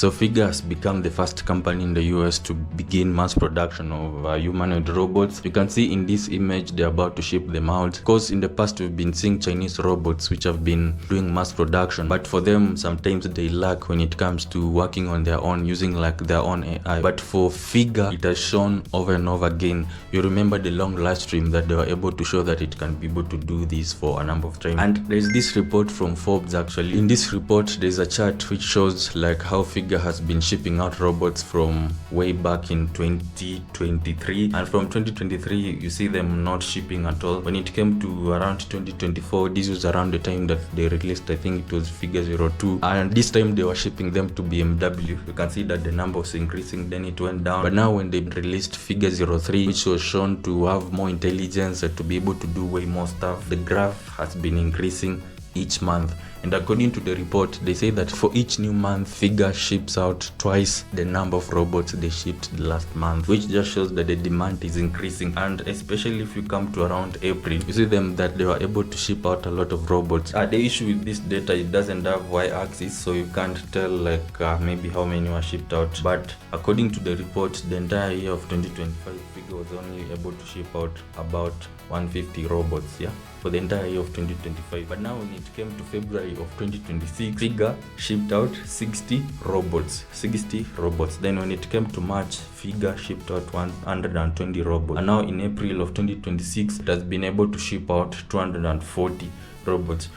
So Figure has become the first company in the US to begin mass production of humanoid robots. You can see in this image they're about to ship them out, because in the past we've been seeing Chinese robots which have been doing mass production, but for them sometimes they lack when it comes to working on their own, using like their own AI. But for Figure, it has shown over and over again. You remember the long live stream that they were able to show that it can be able to do this for a number of times. And there's this report from Forbes actually. In this report there's a chart which shows like how Figure has been shipping out robots from way back in 2023, and from 2023 you see them not shipping at all. When it came to around 2024, this was around the time that they released, I think it was Figure 02, and this time they were shipping them to BMW. You can see that the number was increasing, then it went down. But now when they released Figure 03, which was shown to have more intelligence and to be able to do way more stuff, the graph has been increasing each month. And according to the report, they say that for each new month, Figure ships out twice the number of robots they shipped the last month, which just shows that the demand is increasing. And especially if you come to around April, you see them that they were able to ship out a lot of robots. The issue with this data, it doesn't have y-axis, so you can't tell like maybe how many were shipped out. But according to the report, the entire year of 2025, Figure was only able to ship out about 150 robots, for the entire year of 2025. But now when it came to February of 2026, Figure shipped out 60 robots. Then when it came to March, Figure shipped out 120 robots. And now in April of 2026, it has been able to ship out 240 robots.